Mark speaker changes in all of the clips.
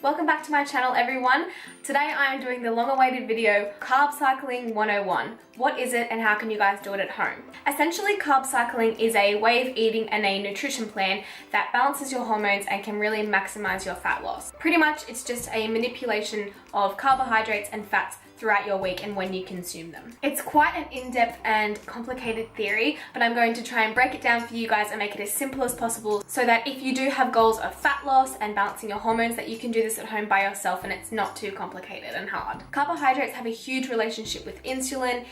Speaker 1: Welcome back to my channel, everyone. Today I am doing the long-awaited video, Carb Cycling 101. What is it and how can you guys do it at home? Essentially, carb cycling is a way of eating and a nutrition plan that balances your hormones and can really maximize your fat loss. Pretty much, it's just a manipulation of carbohydrates and fats throughout your week and when you consume them. It's quite an in-depth and complicated theory, but I'm going to try and break it down for you guys and make it as simple as possible so that if you do have goals of fat loss and balancing your hormones, that you can do this at home by yourself and it's not too complicated and hard. Carbohydrates have a huge relationship with insulin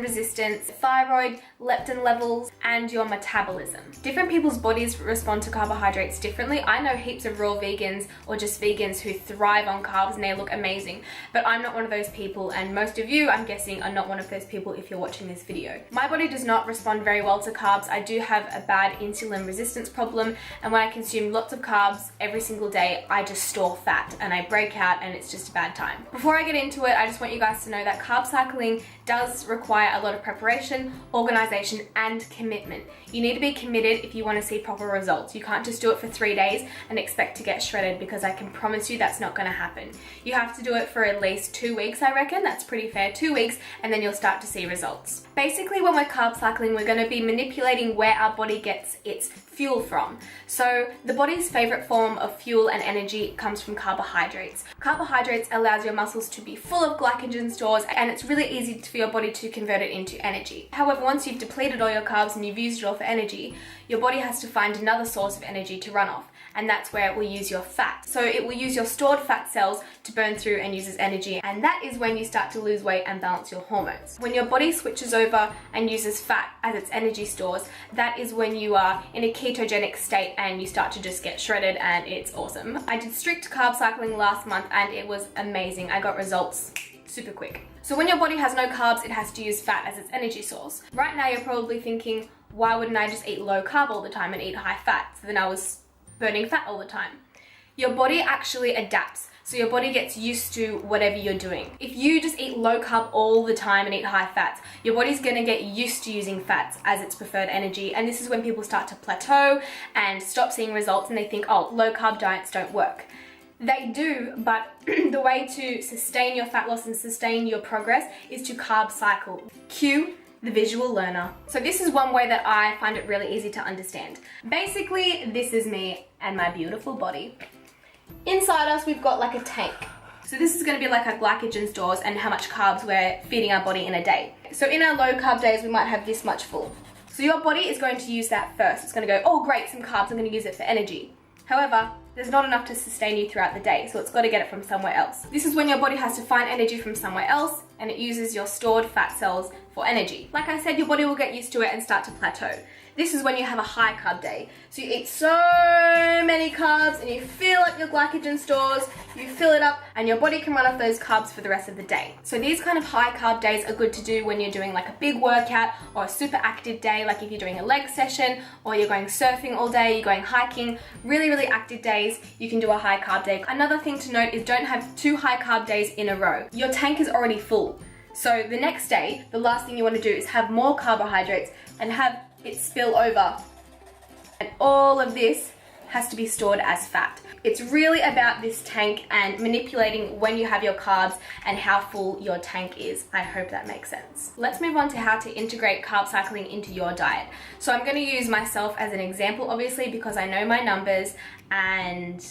Speaker 1: resistance, thyroid, leptin levels, and your metabolism. Different people's bodies respond to carbohydrates differently. I know heaps of raw vegans or just vegans who thrive on carbs and they look amazing, but I'm not one of those people, and most of you, I'm guessing, are not one of those people if you're watching this video. My body does not respond very well to carbs. I do have a bad insulin resistance problem, and when I consume lots of carbs every single day, I just store fat and I break out and it's just a bad time. Before I get into it, I just want you guys to know that carb cycling does require a lot of preparation, organization, and commitment. You need to be committed if you want to see proper results. You can't just do it for 3 days and expect to get shredded, because I can promise you that's not going to happen. You have to do it for at least 2 weeks, I reckon. That's pretty fair, 2 weeks, and then you'll start to see results. Basically, when we're carb cycling, we're going to be manipulating where our body gets its fuel from. So the body's favorite form of fuel and energy comes from carbohydrates. Carbohydrates allows your muscles to be full of glycogen stores, and it's really easy for your body to convert it into energy. However, once you've depleted all your carbs and you've used it all for energy, your body has to find another source of energy to run off, and that's where it will use your fat. So it will use your stored fat cells to burn through and use as energy, and that is when you start to lose weight and balance your hormones. When your body switches over and uses fat as its energy stores, that is when you are in a ketogenic state and you start to just get shredded, and it's awesome. I did strict carb cycling last month and it was amazing. I got results super quick. So when your body has no carbs, it has to use fat as its energy source. Right now you're probably thinking, why wouldn't I just eat low carb all the time and eat high fat? So then I was burning fat all the time. Your body actually adapts. So your body gets used to whatever you're doing. If you just eat low carb all the time and eat high fats, your body's gonna get used to using fats as its preferred energy. And this is when people start to plateau and stop seeing results, and they think, oh, low carb diets don't work. They do, but the way to sustain your fat loss and sustain your progress is to carb cycle. Cue the visual learner. So this is one way that I find it really easy to understand. Basically, this is me and my beautiful body. Inside us, we've got like a tank. So this is going to be like our glycogen stores and how much carbs we're feeding our body in a day. So in our low carb days, we might have this much full. So your body is going to use that first. It's going to go, oh great, some carbs, I'm going to use it for energy. However, there's not enough to sustain you throughout the day, so it's got to get it from somewhere else. This is when your body has to find energy from somewhere else, and it uses your stored fat cells for energy. Like I said, your body will get used to it and start to plateau. This is when you have a high carb day. So you eat so many carbs and you fill up your glycogen stores, you fill it up, and your body can run off those carbs for the rest of the day. So these kind of high carb days are good to do when you're doing like a big workout or a super active day, like if you're doing a leg session or you're going surfing all day, you're going hiking, really, really active days, you can do a high carb day. Another thing to note is don't have 2 high carb days in a row. Your tank is already full. So the next day, the last thing you want to do is have more carbohydrates and have it spill over. And all of this has to be stored as fat. It's really about this tank and manipulating when you have your carbs and how full your tank is. I hope that makes sense. Let's move on to how to integrate carb cycling into your diet. So I'm going to use myself as an example, obviously, because I know my numbers and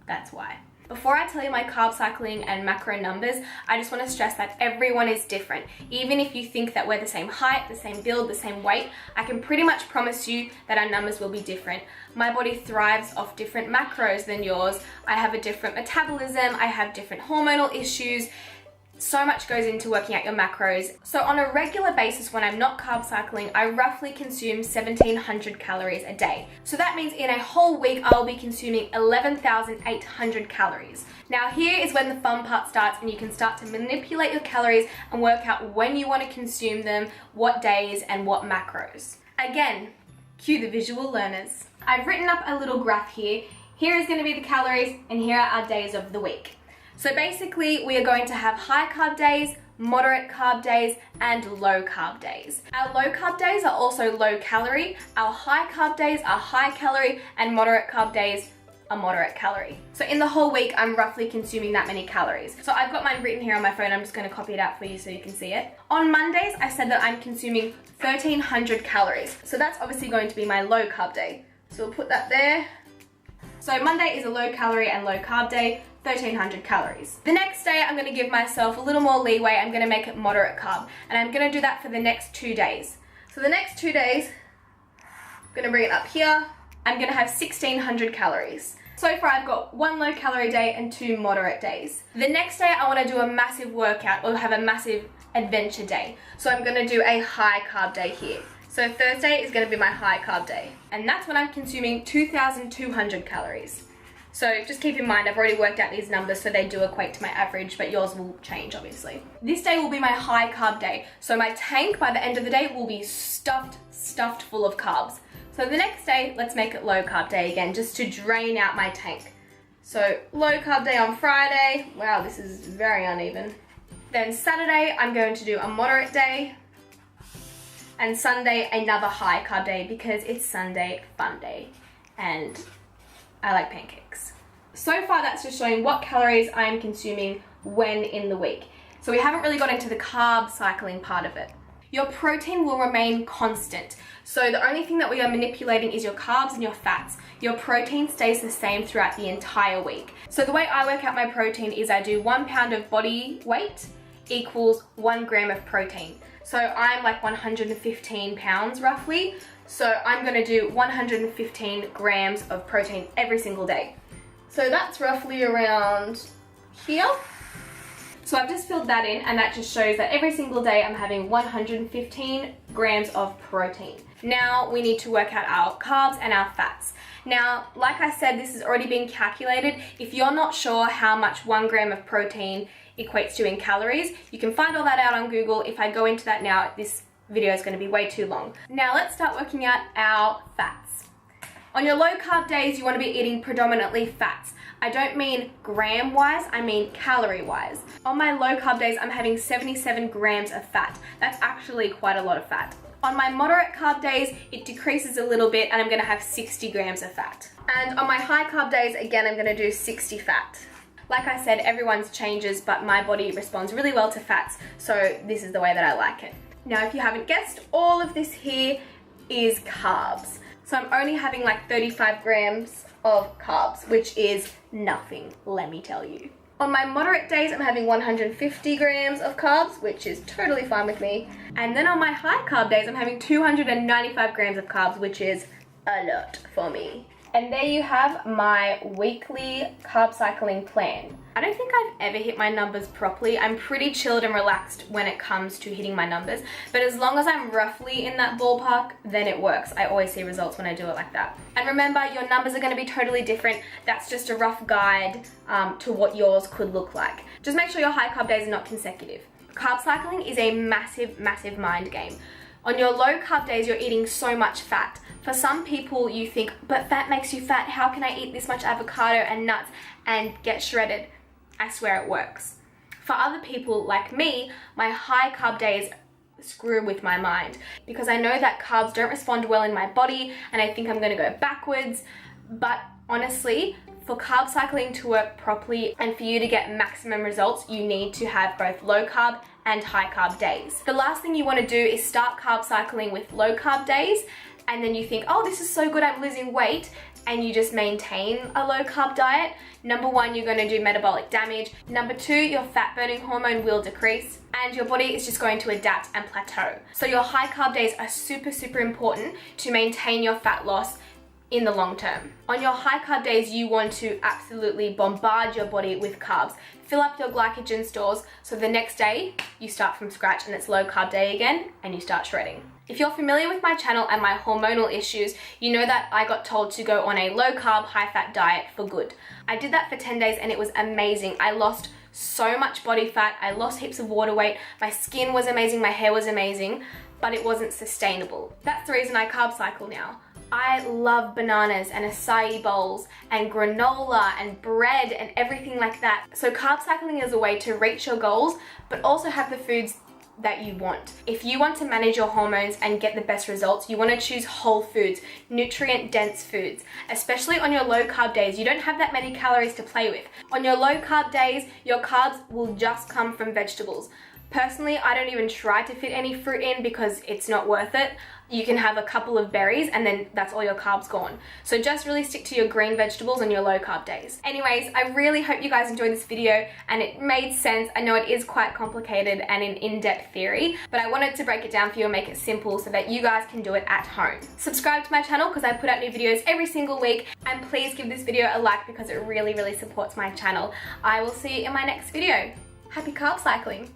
Speaker 1: that's why. Before I tell you my carb cycling and macro numbers, I just want to stress that everyone is different. Even if you think that we're the same height, the same build, the same weight, I can pretty much promise you that our numbers will be different. My body thrives off different macros than yours. I have a different metabolism, I have different hormonal issues. So much goes into working out your macros. So on a regular basis, when I'm not carb cycling, I roughly consume 1,700 calories a day. So that means in a whole week, I'll be consuming 11,800 calories. Now here is when the fun part starts, and you can start to manipulate your calories and work out when you want to consume them, what days, and what macros. Again, cue the visual learners. I've written up a little graph here. Here is going to be the calories, and here are our days of the week. So basically, we are going to have high carb days, moderate carb days, and low carb days. Our low carb days are also low calorie, our high carb days are high calorie, and moderate carb days a moderate calorie. So in the whole week, I'm roughly consuming that many calories. So I've got mine written here on my phone. I'm just gonna copy it out for you so you can see it. On Mondays, I said that I'm consuming 1,300 calories. So that's obviously going to be my low carb day. So we'll put that there. So Monday is a low calorie and low carb day, 1,300 calories. The next day, I'm gonna give myself a little more leeway. I'm gonna make it moderate carb. And I'm gonna do that for the next 2 days. So the next 2 days, I'm gonna bring it up here. I'm gonna have 1,600 calories. So far I've got 1 low calorie day and 2 moderate days. The next day I wanna do a massive workout or have a massive adventure day. So I'm gonna do a high carb day here. So Thursday is gonna be my high carb day. And that's when I'm consuming 2,200 calories. So just keep in mind, I've already worked out these numbers so they do equate to my average, but yours will change obviously. This day will be my high carb day. So my tank by the end of the day will be stuffed full of carbs. So the next day, let's make it low carb day again, just to drain out my tank. So low carb day on Friday. Wow, this is very uneven. Then Saturday, I'm going to do a moderate day. And Sunday, another high carb day because it's Sunday fun day. And I like pancakes. So far, that's just showing what calories I'm consuming when in the week. So we haven't really got into the carb cycling part of it. Your protein will remain constant. So the only thing that we are manipulating is your carbs and your fats. Your protein stays the same throughout the entire week. So the way I work out my protein is I do 1 pound of body weight equals 1 gram of protein. So I'm like 115 pounds roughly. So I'm gonna do 115 grams of protein every single day. So that's roughly around here. So I've just filled that in and that just shows that every single day I'm having 115 grams of protein. Now we need to work out our carbs and our fats. Now, like I said, this has already been calculated. If you're not sure how much 1 gram of protein equates to in calories, you can find all that out on Google. If I go into that now, this video is going to be way too long. Now let's start working out our fats. On your low carb days, you want to be eating predominantly fats. I don't mean gram wise, I mean calorie wise. On my low carb days, I'm having 77 grams of fat. That's actually quite a lot of fat. On my moderate carb days, it decreases a little bit and I'm gonna have 60 grams of fat. And on my high carb days, again, I'm gonna do 60 fat. Like I said, everyone's changes, but my body responds really well to fats, so this is the way that I like it. Now, if you haven't guessed, all of this here is carbs. So I'm only having like 35 grams of carbs, which is nothing, let me tell you. On my moderate days, I'm having 150 grams of carbs, which is totally fine with me. And then on my high carb days, I'm having 295 grams of carbs, which is a lot for me. And there you have my weekly carb cycling plan. I don't think I've ever hit my numbers properly. I'm pretty chilled and relaxed when it comes to hitting my numbers, but as long as I'm roughly in that ballpark, then it works. I always see results when I do it like that. And remember, your numbers are gonna be totally different. That's just a rough guide to what yours could look like. Just make sure your high carb days are not consecutive. Carb cycling is a massive, massive mind game. On your low carb days, you're eating so much fat. For some people, you think, but fat makes you fat. How can I eat this much avocado and nuts and get shredded? I swear it works. For other people like me, my high carb days screw with my mind because I know that carbs don't respond well in my body and I think I'm gonna go backwards. But honestly, for carb cycling to work properly and for you to get maximum results, you need to have both low carb and high carb days. The last thing you want to do is start carb cycling with low carb days and then you think, oh, this is so good, I'm losing weight, and you just maintain a low carb diet. Number one, you're going to do metabolic damage. Number two, your fat burning hormone will decrease and your body is just going to adapt and plateau. So your high carb days are super, super important to maintain your fat loss in the long term. On your high carb days, you want to absolutely bombard your body with carbs. Fill up your glycogen stores so the next day you start from scratch and it's low carb day again and you start shredding. If you're familiar with my channel and my hormonal issues, you know that I got told to go on a low carb, high fat diet for good. I did that for 10 days and it was amazing. I lost so much body fat, I lost heaps of water weight, my skin was amazing, my hair was amazing, but it wasn't sustainable. That's the reason I carb cycle now. I love bananas and acai bowls and granola and bread and everything like that. So carb cycling is a way to reach your goals, but also have the foods that you want. If you want to manage your hormones and get the best results, you want to choose whole foods, nutrient-dense foods, especially on your low-carb days. You don't have that many calories to play with. On your low-carb days, your carbs will just come from vegetables. Personally, I don't even try to fit any fruit in because it's not worth it. You can have a couple of berries and then that's all your carbs gone. So just really stick to your green vegetables on your low carb days. Anyways, I really hope you guys enjoyed this video and it made sense. I know it is quite complicated and an in-depth theory, but I wanted to break it down for you and make it simple so that you guys can do it at home. Subscribe to my channel because I put out new videos every single week, and please give this video a like because it really, really supports my channel. I will see you in my next video. Happy carb cycling.